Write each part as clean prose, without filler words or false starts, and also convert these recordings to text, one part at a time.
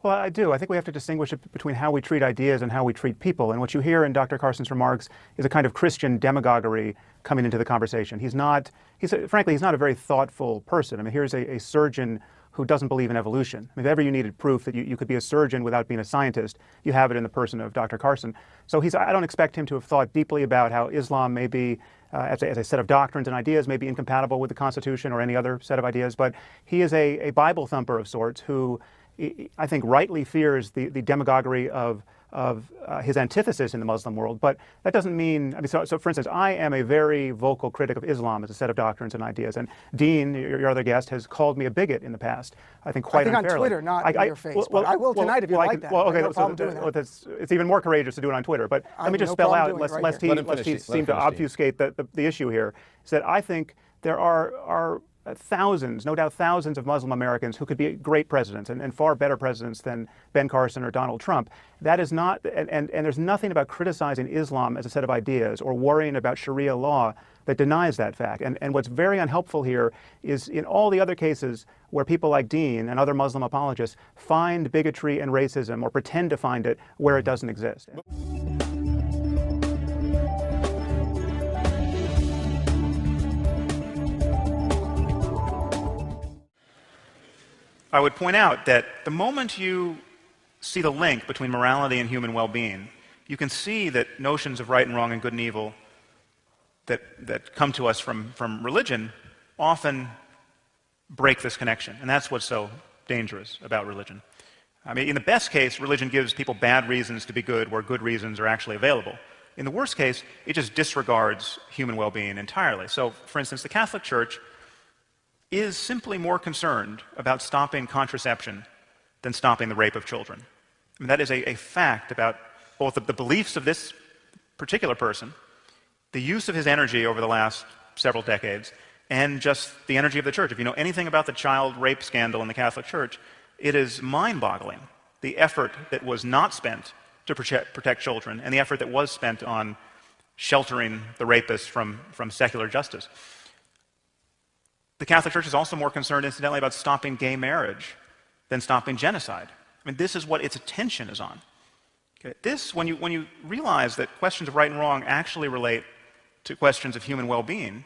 Well, I do. I think we have to distinguish between how we treat ideas and how we treat people. And what you hear in Dr. Carson's remarks is a kind of Christian demagoguery coming into the conversation. Frankly, he's not a very thoughtful person. I mean, here's a surgeon who doesn't believe in evolution. I mean, if ever you needed proof that you could be a surgeon without being a scientist, you have it in the person of Dr. Carson. So I don't expect him to have thought deeply about how Islam may be, as a set of doctrines and ideas, may be incompatible with the Constitution or any other set of ideas. But he is a Bible thumper of sorts who I think rightly fears the demagoguery of his antithesis in the Muslim world. But that doesn't mean, so for instance, I am a very vocal critic of Islam as a set of doctrines and ideas. And Dean, your other guest, has called me a bigot in the past, I think quite unfairly. On Twitter, not in your face. But I will tonight if you like that. Well, okay, no problem doing that. It's even more courageous to do it on Twitter. But let me just spell out, lest he seem to obfuscate the issue here, is that I think there are thousands, no doubt thousands of Muslim Americans who could be great presidents and far better presidents than Ben Carson or Donald Trump. That is not, and there's nothing about criticizing Islam as a set of ideas or worrying about Sharia law that denies that fact. And what's very unhelpful here is in all the other cases where people like Dean and other Muslim apologists find bigotry and racism or pretend to find it where it doesn't exist. I would point out that the moment you see the link between morality and human well-being, you can see that notions of right and wrong and good and evil that come to us from religion often break this connection. And that's what's so dangerous about religion. I mean, in the best case, religion gives people bad reasons to be good where good reasons are actually available. In the worst case, it just disregards human well-being entirely. So, for instance, the Catholic Church is simply more concerned about stopping contraception than stopping the rape of children. I mean, that is a fact about both the beliefs of this particular person, the use of his energy over the last several decades, and just the energy of the church. If you know anything about the child rape scandal in the Catholic Church, it is mind-boggling, the effort that was not spent to protect children and the effort that was spent on sheltering the rapists from secular justice. The Catholic Church is also more concerned, incidentally, about stopping gay marriage than stopping genocide. I mean, this is what its attention is on. Okay? This, when you realize that questions of right and wrong actually relate to questions of human well-being,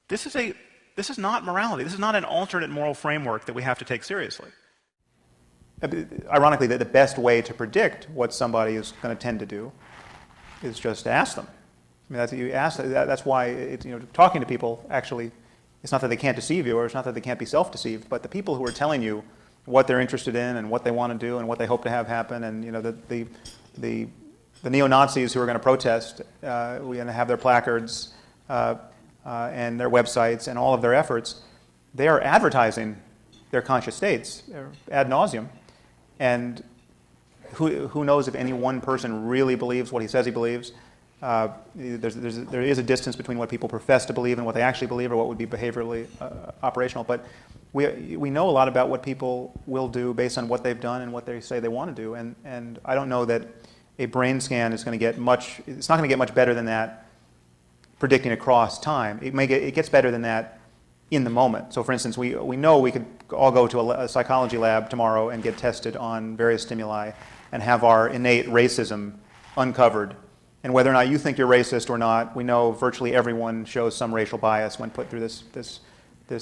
this is not morality. This is not an alternate moral framework that we have to take seriously. Ironically, the best way to predict what somebody is going to tend to do is just to ask them. I mean, that's why talking to people actually. It's not that they can't deceive you, or it's not that they can't be self-deceived, but the people who are telling you what they're interested in and what they want to do and what they hope to have happen, and the neo-Nazis who are going to protest, we're going to have their placards and their websites and all of their efforts, they are advertising their conscious states ad nauseum. And who knows if any one person really believes what he says he believes. There is a distance between what people profess to believe and what they actually believe, or what would be behaviorally operational. But we know a lot about what people will do based on what they've done and what they say they want to do. And I don't know that a brain scan is going to get much. It's not going to get much better than that predicting across time. It gets better than that in the moment. So, for instance, we know we could all go to a psychology lab tomorrow and get tested on various stimuli and have our innate racism uncovered. And whether or not you think you're racist or not, we know virtually everyone shows some racial bias when put through this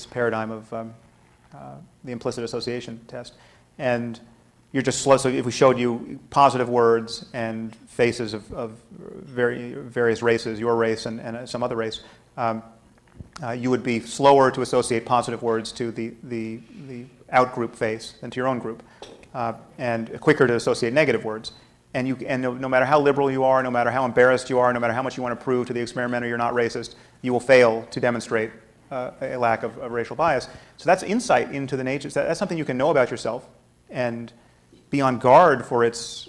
paradigm of the implicit association test. And you're just slow. So if we showed you positive words and faces of various races, your race and some other race, you would be slower to associate positive words to the out-group face than to your own group, and quicker to associate negative words. And no matter how liberal you are, no matter how embarrassed you are, no matter how much you want to prove to the experimenter you're not racist, you will fail to demonstrate a lack of racial bias. So that's insight into the nature. That's something you can know about yourself and be on guard for its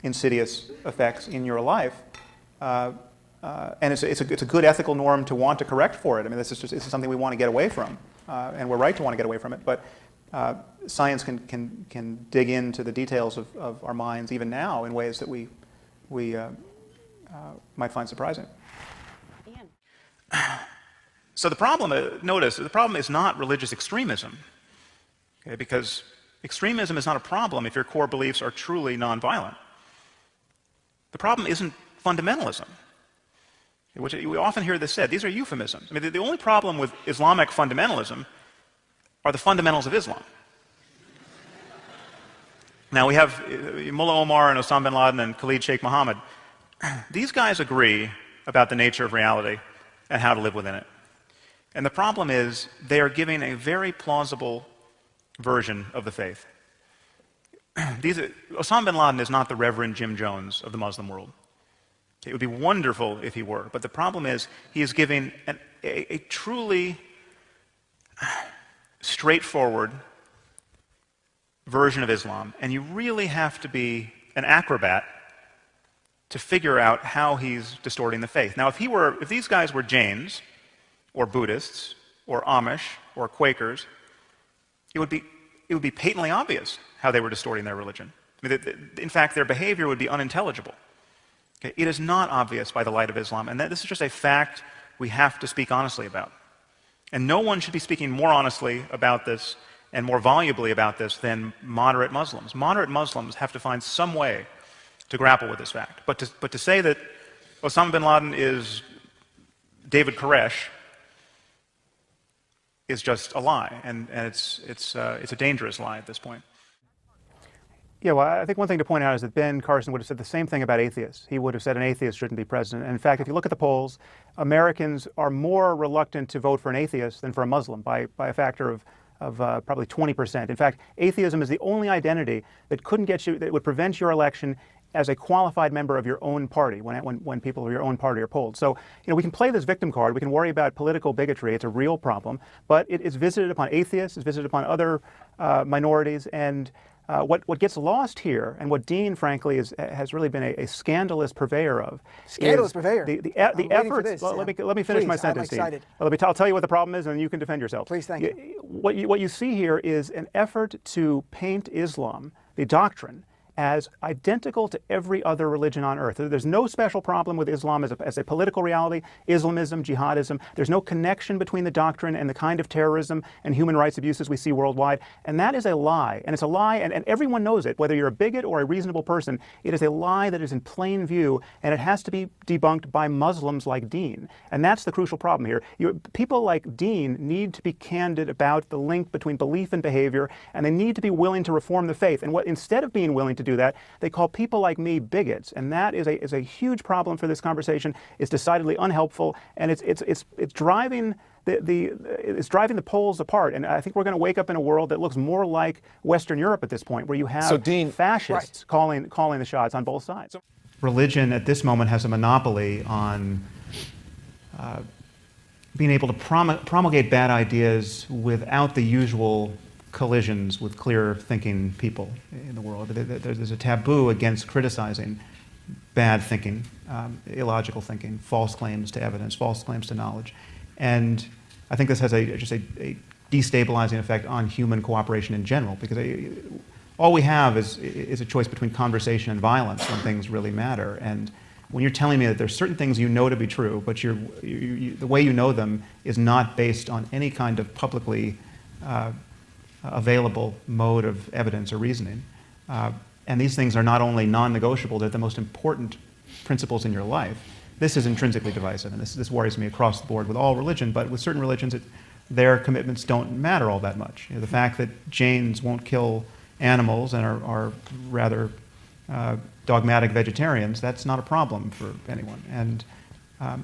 insidious effects in your life. And it's a good ethical norm to want to correct for it. I mean, this is something we want to get away from, and we're right to want to get away from it. But science can dig into the details of our minds even now in ways that we might find surprising. So the problem, notice, the problem is not religious extremism, okay? Because Extremism is not a problem if your core beliefs are truly nonviolent. The problem isn't fundamentalism, which we often hear this said. These are euphemisms. I mean, the only problem with Islamic fundamentalism are the fundamentals of Islam. Now, we have Mullah Omar and Osama bin Laden and Khalid Sheikh Mohammed. These guys agree about the nature of reality and how to live within it. And the problem is they are giving a very plausible version of the faith. Osama bin Laden is not the Reverend Jim Jones of the Muslim world. It would be wonderful if he were, but the problem is he is giving a truly straightforward version of Islam, and you really have to be an acrobat to figure out how he's distorting the faith. Now, if these guys were Jains, or Buddhists, or Amish, or Quakers, it would be patently obvious how they were distorting their religion. I mean, in fact, their behavior would be unintelligible. Okay? It is not obvious by the light of Islam, and this is just a fact we have to speak honestly about. And no one should be speaking more honestly about this and more volubly about this than moderate Muslims. Moderate Muslims have to find some way to grapple with this fact. But to say that Osama bin Laden is David Koresh is just a lie, and it's a dangerous lie at this point. Yeah, well, I think one thing to point out is that Ben Carson would have said the same thing about atheists. He would have said an atheist shouldn't be president. And in fact, if you look at the polls, Americans are more reluctant to vote for an atheist than for a Muslim by a factor of probably 20%. In fact, atheism is the only identity that that would prevent your election as a qualified member of your own party when people of your own party are polled. So, we can play this victim card. We can worry about political bigotry. It's a real problem, but it is visited upon atheists. It's visited upon other minorities. And what gets lost here, and what Dean, frankly, has really been a scandalous purveyor of. Scandalous purveyor. The efforts. Well, let me finish my sentence, I'm excited. Dean. Well, I'll tell you what the problem is, and then you can defend yourself. Please, thank you. What you see here is an effort to paint Islam, the doctrine, as identical to every other religion on earth. There's no special problem with Islam as a political reality, Islamism, jihadism. There's no connection between the doctrine and the kind of terrorism and human rights abuses we see worldwide. And that is a lie. And it's a lie, and everyone knows it, whether you're a bigot or a reasonable person. It is a lie that is in plain view, and it has to be debunked by Muslims like Dean. And that's the crucial problem here. People like Dean need to be candid about the link between belief and behavior, and they need to be willing to reform the faith. And instead of being willing to do that, they call people like me bigots, and that is a huge problem for this conversation. It's decidedly unhelpful, and it's driving the polls apart. And I think we're going to wake up in a world that looks more like Western Europe at this point, where you have fascists calling the shots on both sides. Religion at this moment has a monopoly on being able to promulgate bad ideas without the usual collisions with clear-thinking people in the world. There's a taboo against criticizing bad thinking, illogical thinking, false claims to evidence, false claims to knowledge. And I think this has just a destabilizing effect on human cooperation in general, because all we have is a choice between conversation and violence when things really matter. And when you're telling me that there's certain things you know to be true, but the way you know them is not based on any kind of publicly available mode of evidence or reasoning. And these things are not only non-negotiable, they're the most important principles in your life. This is intrinsically divisive, and this worries me across the board with all religion, but with certain religions, their commitments don't matter all that much. The fact that Jains won't kill animals and are rather dogmatic vegetarians, that's not a problem for anyone. And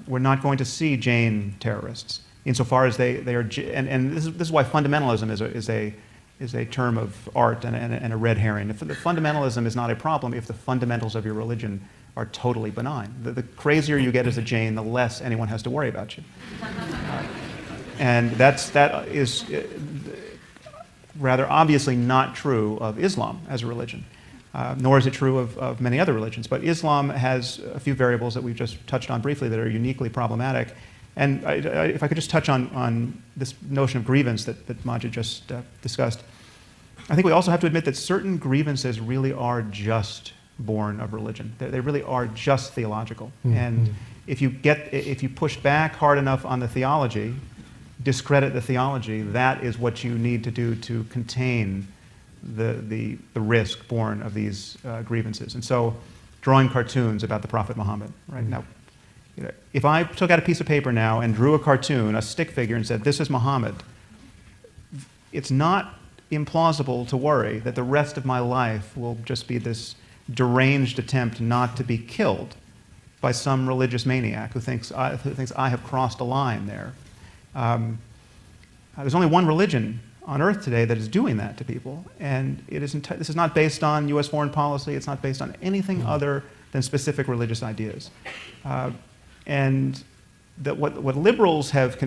we're not going to see Jain terrorists insofar as they are, and this is why fundamentalism is a term of art and a red herring. If the fundamentalism is not a problem if the fundamentals of your religion are totally benign. The crazier you get as a Jain, the less anyone has to worry about you. And that is rather obviously not true of Islam as a religion, nor is it true of many other religions. But Islam has a few variables that we've just touched on briefly that are uniquely problematic. And if I could just touch on this notion of grievance that Majid just discussed, I think we also have to admit that certain grievances really are just born of religion. They really are just theological. Mm-hmm. And if you push back hard enough on the theology, discredit the theology, that is what you need to do to contain the risk born of these grievances. And so, drawing cartoons about the Prophet Muhammad, right? Now, if I took out a piece of paper now and drew a cartoon, a stick figure, and said, "This is Muhammad," it's not implausible to worry that the rest of my life will just be this deranged attempt not to be killed by some religious maniac who thinks I have crossed a line there. There's only one religion on earth today that is doing that to people, and this is not based on U.S. foreign policy. It's not based on anything other than specific religious ideas. And that what liberals have,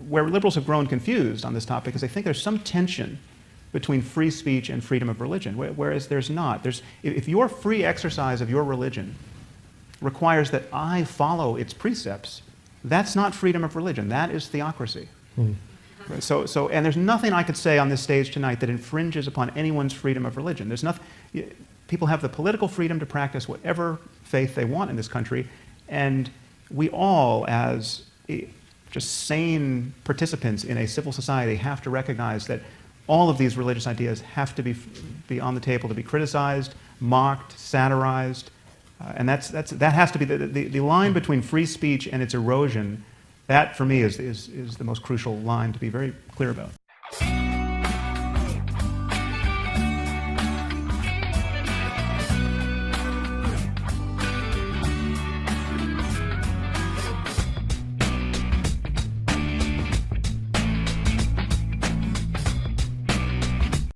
where liberals have grown confused on this topic is they think there's some tension between free speech and freedom of religion, whereas there's not. If your free exercise of your religion requires that I follow its precepts, that's not freedom of religion. That is theocracy. Right? So, and there's nothing I could say on this stage tonight that infringes upon anyone's freedom of religion. There's nothing. People have the political freedom to practice whatever faith they want in this country, and we all, as just sane participants in a civil society, have to recognize that all of these religious ideas have to be on the table to be criticized, mocked, satirized, and that has to be the line between free speech and its erosion. That, for me, is the most crucial line to be very clear about.